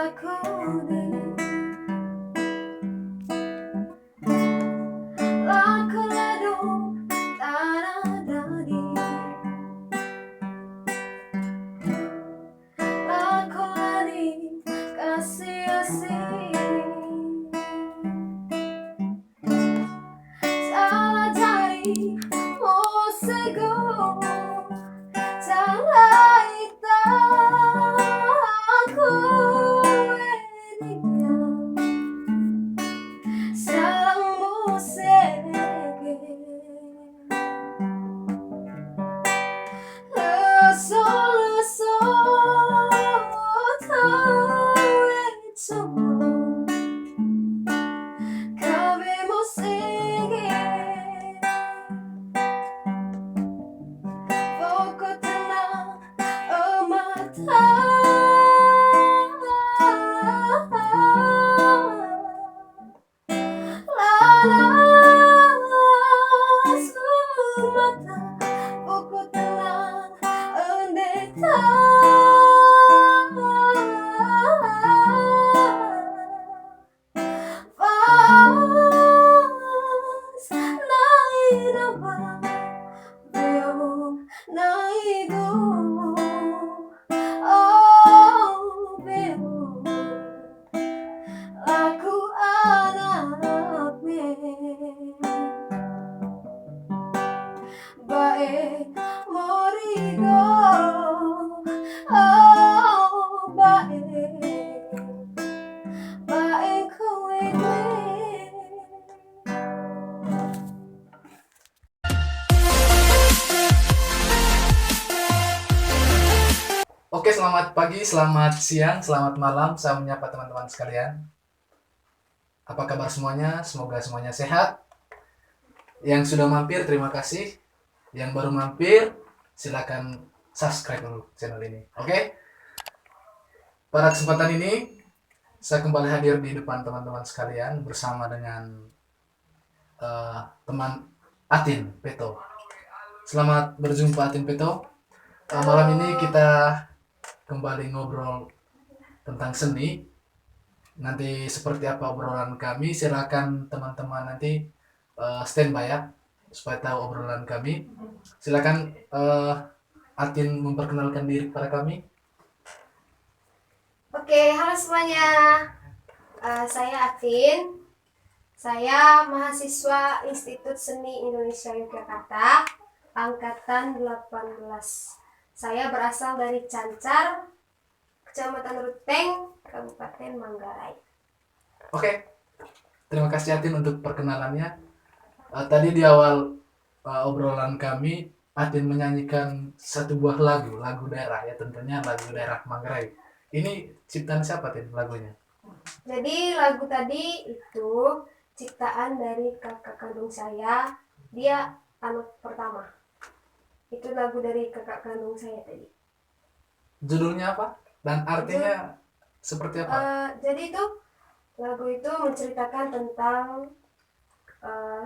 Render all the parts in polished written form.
aku di laku ledung tanah dadi laku ladi kasih asih salah jari musego salah aku edinya salah musege leso tahu coba cabe musege Foco tenang mata Lalas mata Foco tenang endeta Faz nainaba Beong naido Oh beong Aku anaknya Bae morigo Oh bae Bae kuwene Oke, selamat pagi, selamat siang, selamat malam. Saya menyapa teman-teman sekalian. Apa kabar semuanya? Semoga semuanya sehat. Yang sudah mampir, terima kasih. Yang baru mampir, silakan subscribe dulu channel ini. Oke? Pada kesempatan ini, saya kembali hadir di depan teman-teman sekalian bersama dengan teman Atin Peto. Selamat berjumpa Atin Peto. Malam ini kita kembali ngobrol tentang seni. Nanti seperti apa obrolan kami, silakan teman-teman nanti standby ya supaya tahu obrolan kami. Silakan Atin memperkenalkan diri kepada kami. Oke, halo semuanya. Saya Atin. Saya mahasiswa Institut Seni Indonesia Yogyakarta, angkatan 18. Saya berasal dari Cancar, Kecamatan Ruteng, Kabupaten Manggarai. Oke, terima kasih Atin untuk perkenalannya. Tadi di awal obrolan kami, Atin menyanyikan satu buah lagu daerah ya, tentunya lagu daerah Manggarai. Ini ciptaan siapa Tin lagunya? Jadi lagu tadi itu ciptaan dari kakak kandung saya. Dia anak pertama. Itu lagu dari kakak kandung saya tadi. Judulnya apa? Dan artinya seperti apa? Jadi itu lagu itu menceritakan tentang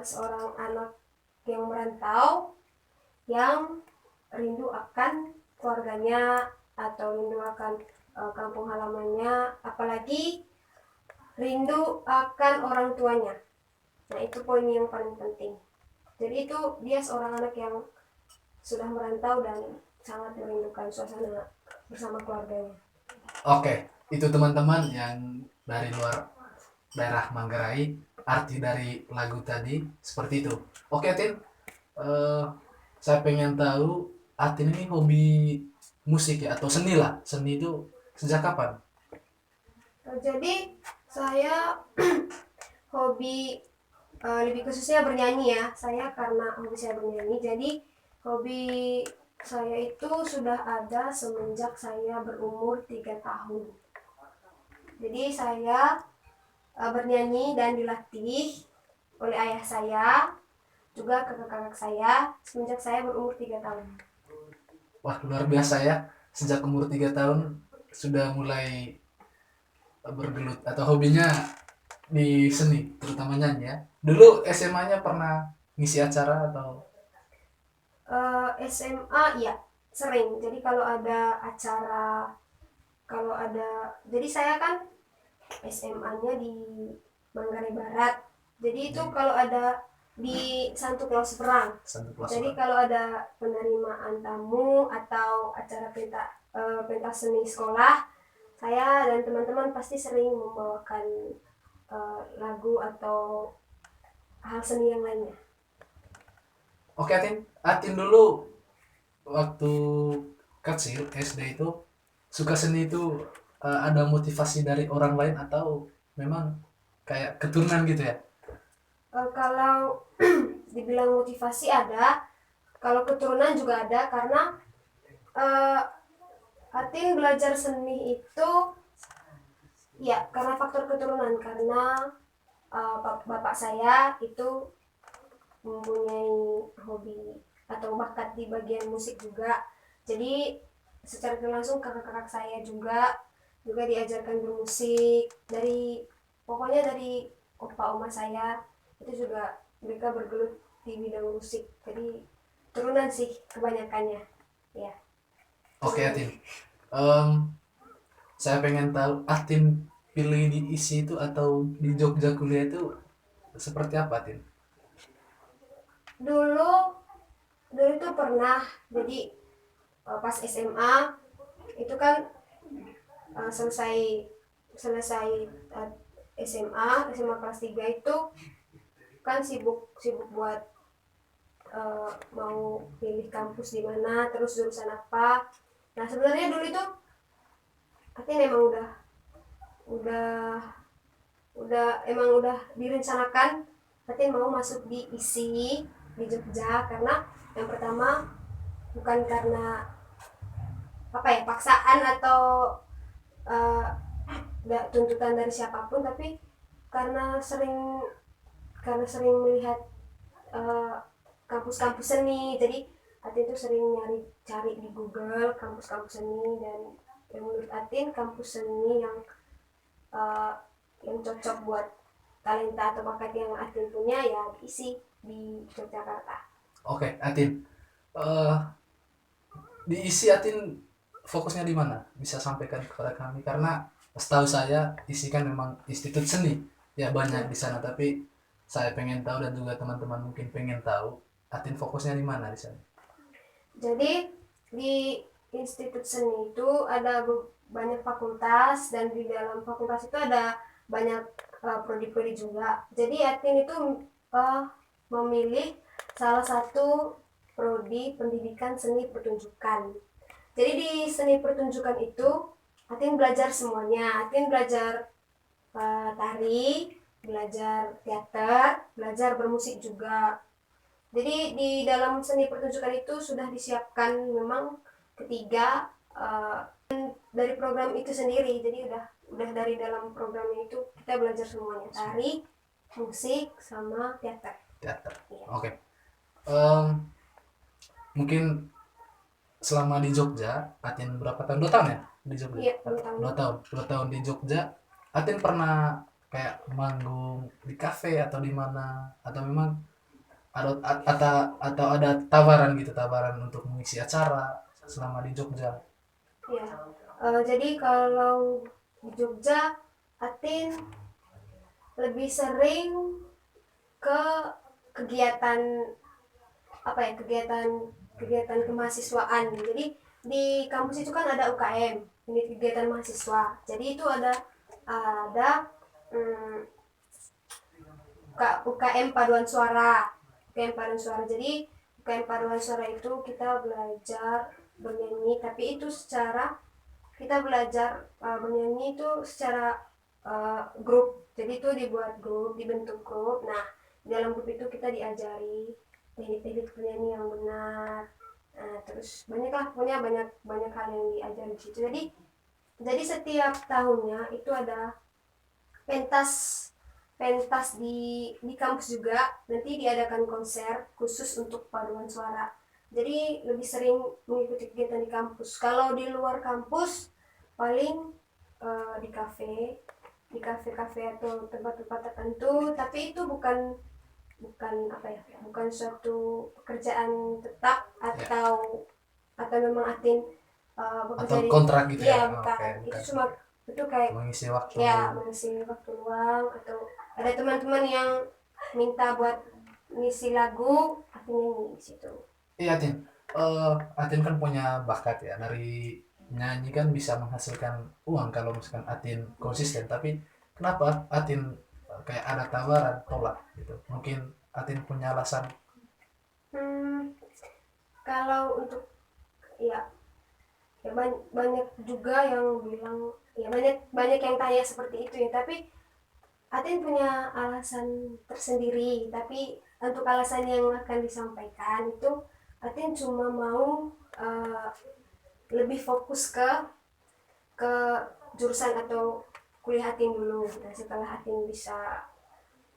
seorang anak yang merantau yang rindu akan keluarganya atau rindu akan kampung halamannya, apalagi rindu akan orang tuanya. Nah, itu poin yang paling penting. Jadi itu dia seorang anak yang sudah merantau dan sangat merindukan suasana bersama keluarganya. Oke, itu teman-teman yang dari luar daerah Manggarai, arti dari lagu tadi seperti itu. Oke, Tin, saya pengen tahu Atin ini hobi musik ya atau seni lah. Seni itu sejak kapan? Jadi saya hobi lebih khususnya bernyanyi ya. Saya karena hobi saya bernyanyi, jadi hobi saya itu sudah ada semenjak saya berumur 3 tahun. Jadi saya bernyanyi dan dilatih oleh ayah saya, juga kakak-kakak saya semenjak saya berumur 3 tahun. Wah, luar biasa ya. Sejak umur 3 tahun sudah mulai bergelut atau hobinya di seni, terutama nyanyi ya. Dulu SMA-nya pernah ngisi acara atau SMA ya sering. Jadi kalau ada acara kalau ada, jadi saya kan SMA-nya di Manggarai Barat. Jadi itu kalau ada di Santo Claus Perang. Satu kelas Jadi orang. kalau ada penerimaan tamu atau acara pentas seni sekolah, saya dan teman-teman pasti sering membawakan lagu atau hal seni yang lainnya. Oke Atin dulu waktu kecil SD itu suka seni itu ada motivasi dari orang lain atau memang kayak keturunan gitu ya? Kalau dibilang motivasi ada, kalau keturunan juga ada karena uh, Atin belajar seni itu ya karena faktor keturunan, karena bapak saya itu mempunyai hobi atau bakat di bagian musik juga. Jadi secara tidak langsung kakak-kakak saya juga diajarkan bermusik dari, pokoknya dari opa oma saya itu juga mereka bergelut di bidang musik. Jadi turunan sih kebanyakannya ya. Oke Turunan. Atin. Saya pengen tahu Atin pilih di ISI itu atau di Jogja kuliah itu seperti apa Atin? Dulu dulu itu pernah, jadi pas SMA itu kan selesai selesai SMA kelas 3 itu kan sibuk sibuk buat mau pilih kampus di mana, terus jurusan apa. Nah sebenarnya dulu itu Atin emang udah udah direncanakan Atin mau masuk di ISI di Jogja, karena yang pertama bukan karena apa ya paksaan atau uh, tuntutan dari siapapun, tapi karena sering melihat uh, kampus-kampus seni. Jadi Atin tuh sering cari di Google kampus-kampus seni, dan yang menurut Atin kampus seni uh, yang cocok buat talenta atau bakat yang Atin punya ya diisi di Yogyakarta. Oke Atin, eh di ISI Atin fokusnya di mana? Bisa sampaikan kepada kami karena setahu saya ISI kan memang institut seni ya banyak Ya. di sana tapi saya pengen tahu dan juga teman-teman mungkin pengen tahu Atin fokusnya di mana di sana. Jadi di institut seni itu ada banyak fakultas, dan di dalam fakultas itu ada banyak prodi-prodi juga. Jadi Atin itu uh, memilih salah satu prodi pendidikan seni pertunjukan. Jadi di seni pertunjukan itu Atin belajar semuanya. Atin belajar tari, belajar teater, belajar bermusik juga. Jadi di dalam seni pertunjukan itu sudah disiapkan memang ketiga dari program itu sendiri. Jadi udah dari dalam programnya itu kita belajar semuanya, tari, musik, sama teater. Teater. Iya. Oke. Em, mungkin selama di Jogja Atin berapa tahun? 2 tahun ya di Jogja? Iya, 2 tahun. 2 tahun di Jogja. Atin pernah kayak manggung di kafe atau di mana atau memang atau ada tawaran gitu tawaran untuk mengisi acara selama di Jogja. Ya. Jadi kalau di Jogja, Atin lebih sering ke kegiatan apa ya, kegiatan kemahasiswaan. Jadi di kampus itu kan ada UKM, unit kegiatan mahasiswa. Jadi itu ada um, UKM paduan suara. UKM paduan suara. Jadi UKM paduan suara itu kita belajar bernyanyi, tapi itu kita belajar bernyanyi itu secara grup. Jadi itu dibuat grup, dibentuk grup. Nah, di dalam grup itu kita diajari teknik-teknik bernyanyi yang benar. Nah, terus pokoknya banyak hal yang diajari di situ. Jadi setiap tahunnya itu ada pentas pentas di kampus juga, nanti diadakan konser khusus untuk paduan suara. Jadi lebih sering mengikuti kegiatan di kampus. Kalau di luar kampus paling di kafe-kafe atau tempat-tempat tertentu, tapi itu bukan bukan apa ya, bukan suatu pekerjaan tetap atau memang Atin bekerja Atau di kontrak gitu ya? iya Oh, bukan, oke, itu bukan. cuma itu kayak Mengisi waktu. ya mengisi waktu luang, atau ada teman-teman yang minta buat ngisi lagu, aku nyanyi di situ. Iya, Atin. Atin kan punya bakat ya. Dari nyanyi kan bisa menghasilkan uang kalau misalkan Atin konsisten. Tapi kenapa Atin kayak ada tawaran tolak gitu? Mungkin Atin punya alasan. Hmm, kalau untuk ya, ya banyak juga yang bilang, ya banyak banyak yang tanya seperti itu ya, tapi Atin punya alasan tersendiri. Tapi untuk alasan yang akan disampaikan itu, Atin cuma mau lebih fokus ke jurusan atau kuliah Atin dulu. Dan setelah Atin bisa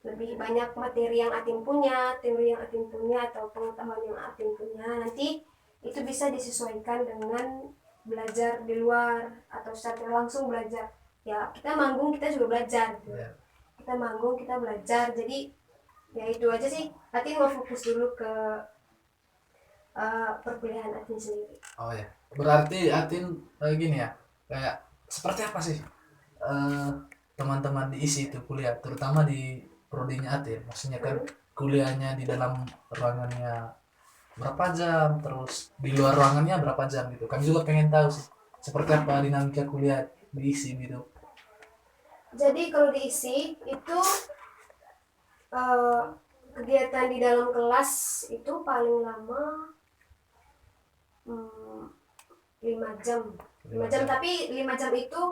lebih banyak materi yang Atin punya, teori yang Atin punya, atau pengetahuan yang Atin punya, nanti itu bisa disesuaikan dengan belajar di luar atau secara langsung belajar. Ya kita manggung, kita juga belajar gitu. Ya. Kita manggung, kita belajar. Jadi ya itu aja sih, Atin mau fokus dulu ke perkuliahan Atin sendiri. Oh ya. Berarti Atin gini ya. Kayak seperti apa sih eh, teman-teman diisi itu kuliah, terutama di prodinya Atin. Maksudnya kan kuliahnya di dalam ruangannya berapa jam, terus di luar ruangannya berapa jam gitu. Kami juga pengen tahu sih seperti apa dinamika kuliah diisi gitu. Jadi kalau diisi itu eh, kegiatan di dalam kelas itu paling lama 5 jam. 5 jam, tapi 5 jam itu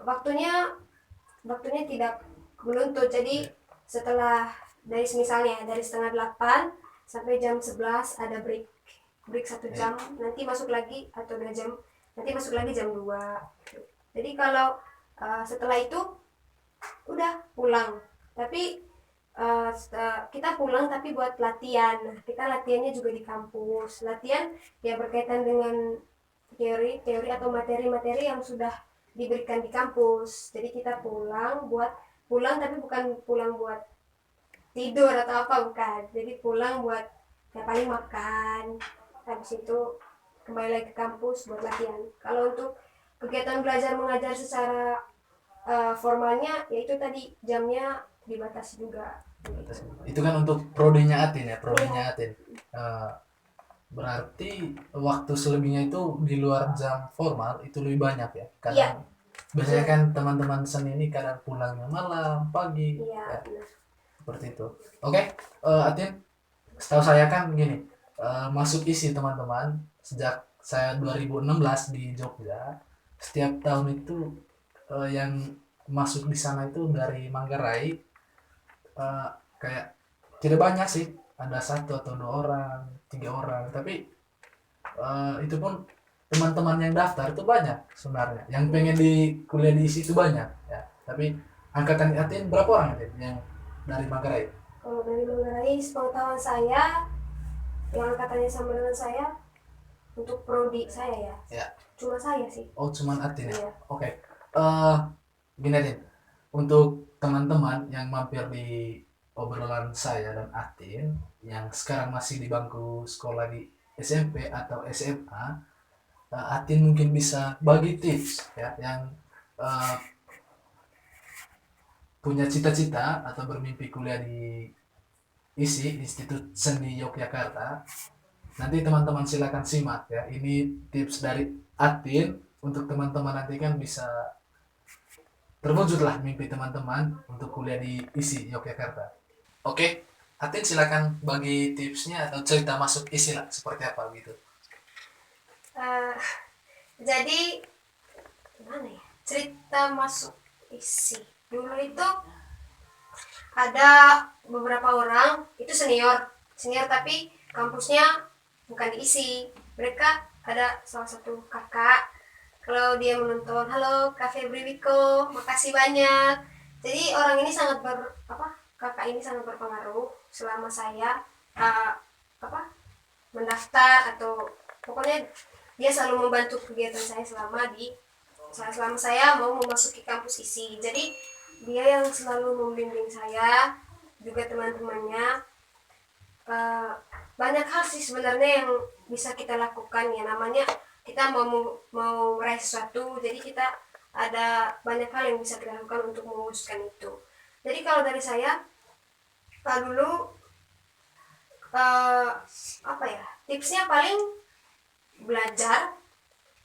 waktunya tidak menuntut. Jadi setelah dari misalnya dari setengah 8 sampai jam 11 ada break 1 jam, nanti masuk lagi, atau 2 jam, nanti masuk lagi jam 2. Jadi kalau setelah itu udah pulang. Tapi kita pulang tapi buat latihan. Nah, kita latihannya juga di kampus. Latihan ya berkaitan dengan teori atau materi-materi yang sudah diberikan di kampus. Jadi kita pulang tapi bukan pulang buat tidur atau apa, bukan. Jadi pulang buat ya paling makan. Habis itu kembali lagi ke kampus buat latihan. Kalau untuk kegiatan belajar mengajar secara formalnya, yaitu tadi jamnya dibatasi juga. Itu kan untuk prodinya Atin ya, prodinya Atin. Eh, Berarti waktu selebihnya itu di luar jam formal itu lebih banyak ya. Iya. Kadang biasanya kan teman-teman seni ini kadang pulangnya malam, pagi, Iya, ya, benar. seperti itu. Oke, Atin, setahu saya kan gini, masuk isi teman-teman sejak saya 2016 di Jogja, setiap tahun itu yang masuk di sana itu dari Manggarai, eh, kayak tidak banyak sih, ada 1 atau 2 orang, 3 orang, tapi itu pun teman-teman yang daftar itu banyak sebenarnya, yang pengen di kuliah di isi itu banyak ya. Tapi angkatan Atin berapa orang Atin yang dari Manggarai? Kalau dari Manggarai, sepengetahuan saya, yang angkatannya sama dengan saya, untuk prodi saya ya, Ya. cuma saya sih. Oh, cuman Atin ya. Iya. Oke. Eh Gini Atin, untuk teman-teman yang mampir di obrolan saya dan Atin yang sekarang masih di bangku sekolah di SMP atau SMA, Atin mungkin bisa bagi tips ya, yang eh, punya cita-cita atau bermimpi kuliah di ISI, Institut Seni Yogyakarta. Nanti teman-teman silakan simak ya. Ini tips dari Atin untuk teman-teman, nanti kan bisa terwujudlah mimpi teman-teman untuk kuliah di ISI Yogyakarta. Oke, Atin silakan bagi tipsnya atau cerita masuk ISI lah, seperti apa gitu. Eh, jadi gimana ya, cerita masuk isi dulu itu, ada beberapa orang itu senior tapi kampusnya bukan diisi. Mereka ada salah satu kakak, kalau dia menonton, halo Kak Febri Wiko, makasih banyak. Jadi orang ini kakak ini sangat berpengaruh selama saya uh, apa mendaftar, atau pokoknya dia selalu membantu kegiatan saya selama saya mau memasuki kampus isi. Jadi dia yang selalu membimbing saya, juga teman-temannya, uh, banyak hal sih sebenarnya yang bisa kita lakukan ya, namanya kita mau meraih sesuatu, jadi kita ada banyak hal yang bisa kita lakukan untuk mewujudkan itu. Jadi kalau dari saya dulu apa ya, tipsnya paling belajar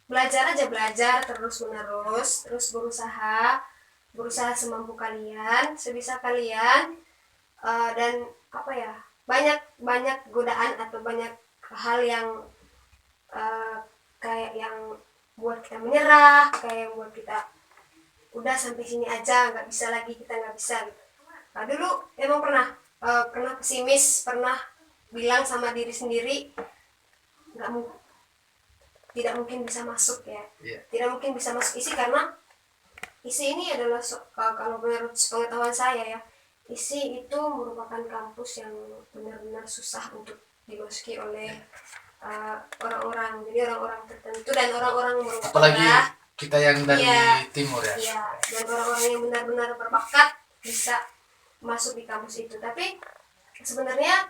belajar aja, belajar terus menerus, terus berusaha semampu kalian, sebisa kalian, dan apa ya, banyak banyak godaan atau banyak hal yang kayak yang buat kita menyerah, kayak yang buat kita udah sampai sini aja, nggak bisa lagi, kita nggak bisa gitu. Nah, dulu emang pernah pesimis, pernah bilang sama diri sendiri nggak tidak mungkin bisa masuk ya, tidak mungkin bisa masuk isi, karena isi ini adalah kalau menurut pengetahuan saya ya, isi itu merupakan kampus yang benar-benar susah untuk dimasuki oleh orang-orang, jadi orang-orang tertentu dan orang-orang berbakat, apalagi kita yang dari timur ya. Iya, dan orang-orang yang benar-benar berbakat bisa masuk di kampus itu. Tapi sebenarnya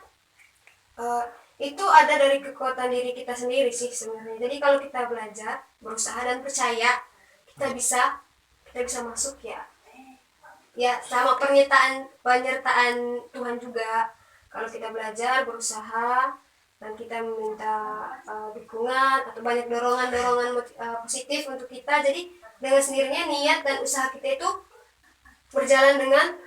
itu ada dari kekuatan diri kita sendiri sih sebenarnya. Jadi kalau kita belajar, berusaha dan percaya, kita bisa masuk ya. Ya sama penyertaan Tuhan juga. Kalau kita belajar, berusaha, dan kita meminta dukungan atau banyak dorongan positif untuk kita, jadi dengan sendirinya niat dan usaha kita itu berjalan dengan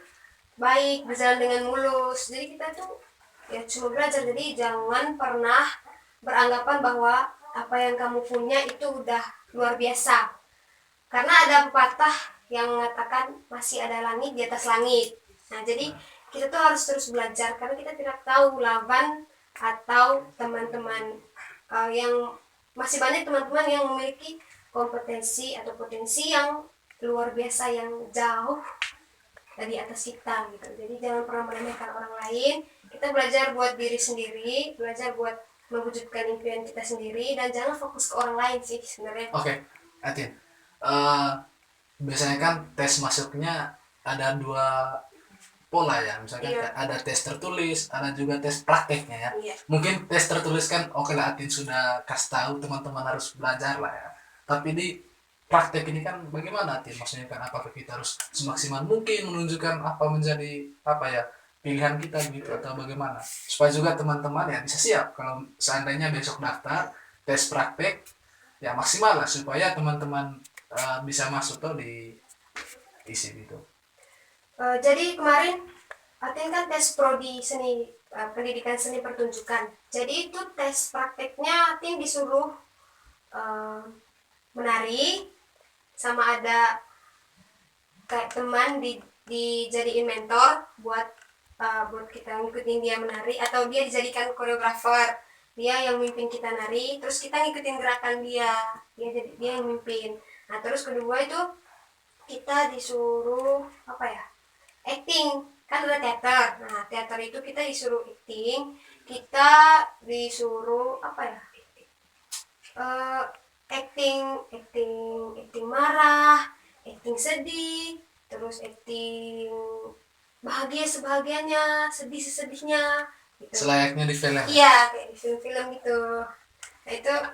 baik, berjalan dengan mulus. Jadi kita tuh ya cuma belajar. Jadi jangan pernah beranggapan bahwa apa yang kamu punya itu udah luar biasa, karena ada pepatah yang mengatakan masih ada langit di atas langit. Nah, jadi kita tuh harus terus belajar, karena kita tidak tahu lawan atau teman-teman yang masih banyak teman-teman yang memiliki kompetensi atau potensi yang luar biasa, yang jauh dari atas kita gitu. Jadi jangan pernah meremehkan orang lain. Kita belajar buat diri sendiri, belajar buat mewujudkan impian kita sendiri, dan jangan fokus ke orang lain sih sebenarnya. Oke, Atin. Biasanya kan tes masuknya ada 2 pola ya, misalkan ada tes tertulis, ada juga tes prakteknya ya. Mungkin tes tertulis kan oke lah, Atin sudah kasih tahu teman-teman harus belajar lah ya. Tapi di praktek ini kan bagaimana, Atin? Maksudnya kan apakah kita harus semaksimal mungkin menunjukkan apa menjadi apa ya pilihan kita gitu, atau bagaimana supaya juga teman-teman ya bisa siap kalau seandainya besok daftar tes praktek ya maksimal lah supaya teman-teman bisa masuk tuh di isi gitu. Jadi kemarin Atin kan tes prodi seni, pendidikan seni pertunjukan. Jadi itu tes prakteknya Atin disuruh menari, sama ada kayak teman dijadiin mentor buat kita ngikutin dia menari, atau dia dijadikan koreografer, dia yang mimpin kita nari, terus kita ngikutin gerakan dia yang mimpin. Nah, terus kedua itu kita disuruh apa ya, acting, kan ada teater. Nah, teater itu kita disuruh acting, kita disuruh apa ya, acting marah, acting sedih, terus acting bahagia sebahagianya, sedih sesedihnya gitu. Selayaknya di film. Iya, kayak di film-film gitu. Nah,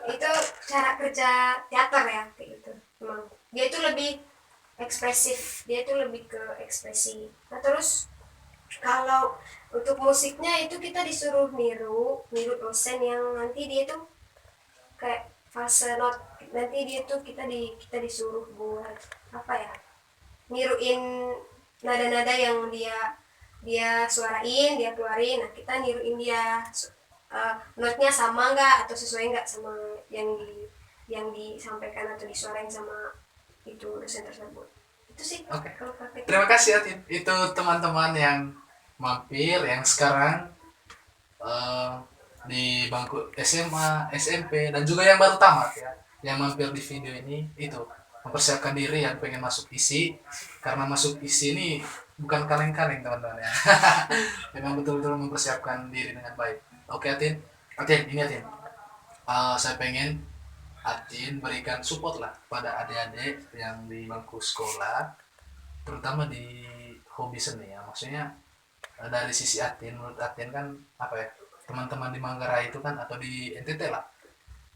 itu cara kerja teater ya, kayak gitu. Memang dia itu lebih ekspresif, dia itu lebih ke ekspresi. Nah, terus kalau untuk musiknya itu kita disuruh niru dosen yang nanti dia tuh kayak fase not, nanti dia tuh kita disuruh buat apa ya, niruin nada-nada yang dia suarain, dia keluarin. Nah, kita niruin dia, notnya sama nggak atau sesuai nggak sama yang disampaikan atau disuarain sama itu dosen tersebut. Itu sih. Kalau praktek. Terima kasih Atin. Itu teman-teman yang mampir yang sekarang di bangku SMA, SMP, dan juga yang baru tamat ya, yang mampir di video ini, itu mempersiapkan diri yang pengen masuk isi, karena masuk isi ini bukan kaleng-kaleng teman-teman ya. Memang betul-betul mempersiapkan diri dengan baik. Oke Atin, ini Atin, saya pengen Atin berikan support lah pada adik-adik yang di bangku sekolah, terutama di hobi seni ya. Maksudnya dari sisi Atin, menurut Atin kan apa ya, teman-teman di Manggarai itu kan atau di NTT lah,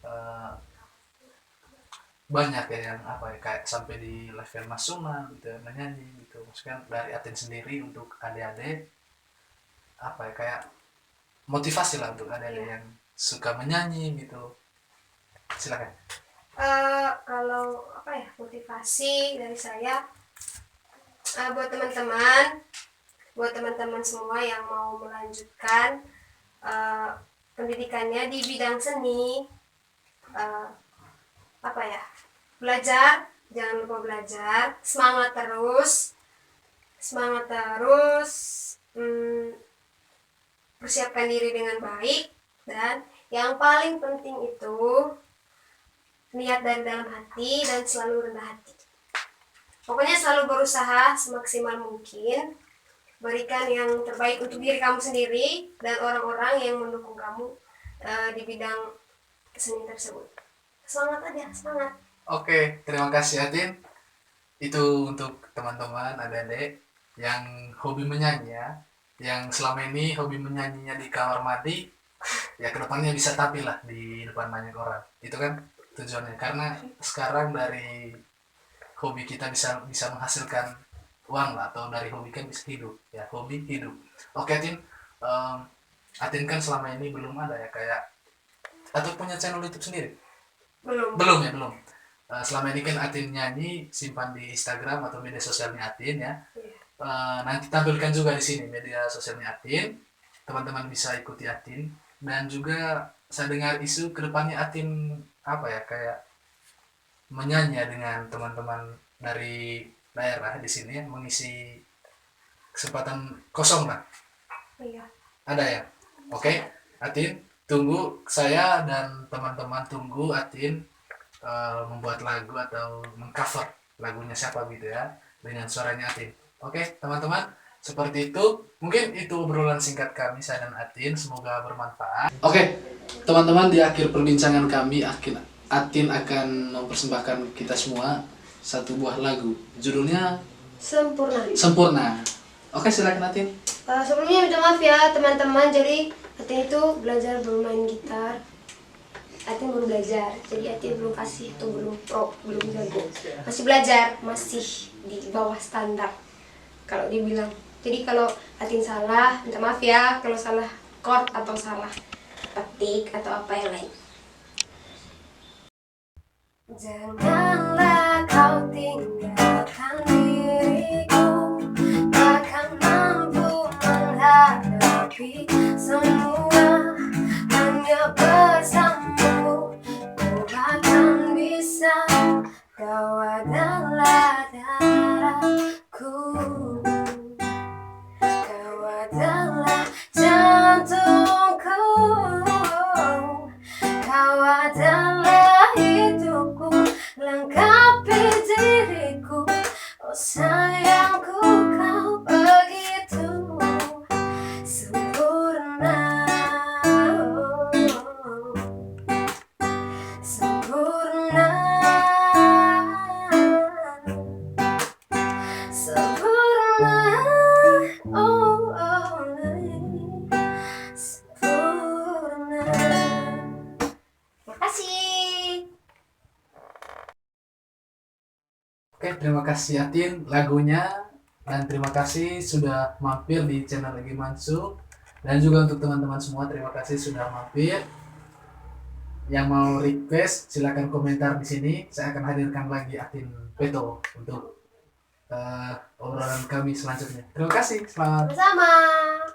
eh, banyak ya yang apa ya kayak sampai di level nasional gitu ya, menyanyi gitu. Maksudnya dari Atin sendiri untuk adik-adik apa ya kayak motivasi lah untuk adik-adik yang suka menyanyi gitu. Silakan. Kalau apa ya, motivasi dari saya, buat teman-teman semua yang mau melanjutkan pendidikannya di bidang seni, uh, apa ya, belajar, jangan lupa belajar, semangat terus, persiapkan diri dengan baik, dan yang paling penting itu niat dari dalam hati dan selalu rendah hati. Pokoknya selalu berusaha semaksimal mungkin, berikan yang terbaik untuk diri kamu sendiri dan orang-orang yang mendukung kamu di bidang seni tersebut. Semangat aja, semangat. Oke, terima kasih Atin. Itu untuk teman-teman adik-adik yang hobi menyanyi ya, yang selama ini hobi menyanyinya di kamar mandi, ya kedepannya bisa tampil lah di depan banyak orang. Itu kan tujuannya, karena sekarang dari hobi kita bisa menghasilkan uang lah, atau dari hobi kan bisa hidup ya, hobi hidup. Oke Atin, Atin kan selama ini belum ada ya kayak atau punya channel YouTube sendiri? Belum ya, belum. Selama ini kan Atin nyanyi simpan di Instagram atau media sosialnya Atin ya. Nanti tampilkan juga di sini media sosialnya Atin. Teman-teman bisa ikuti Atin, dan juga saya dengar isu kedepannya Atin apa ya kayak menyanyi dengan teman-teman dari daerah di sini mengisi kesempatan kosong lah. Iya. Ada ya? Oke, Atin, tunggu saya dan teman-teman tunggu Atin membuat lagu atau mengcover lagunya siapa gitu ya dengan suaranya Atin. Oke, teman-teman, seperti itu. Mungkin itu obrolan singkat kami saya dan Atin, semoga bermanfaat. Oke, teman-teman, di akhir perbincangan kami Atin akan mempersembahkan kita semua satu buah lagu. Judulnya Sempurna. Oke, silakan Atin. Sebelumnya minta maaf ya teman-teman, jadi Atin itu belajar bermain gitar. Atin baru belajar, jadi Atin belum fasih atau belum pro, belum jago. Masih belajar, masih di bawah standar kalau dibilang. Jadi kalau Atin salah, minta maaf ya kalau salah chord atau salah petik atau apa yang lain. Janganlah kau tinggalkan diriku, takkan mampu menghadapi semua. Hanya bersamamu ku akan bisa, kau adalah darahku, kau adalah jantungku, kau adalah hidupku, lengkapi diriku. Oh sayangku, kau begitu sempurna, sempurna, sempurna, oh, oh, sempurna. Terima kasih. Oke, terima kasih Atin lagunya, dan terima kasih sudah mampir di channel Lagi Mansu, dan juga untuk teman-teman semua terima kasih sudah mampir. Yang mau request silakan komentar di sini, saya akan hadirkan lagi Atin Peto untuk obrolan kami selanjutnya. Terima kasih, selamat. Sama-sama.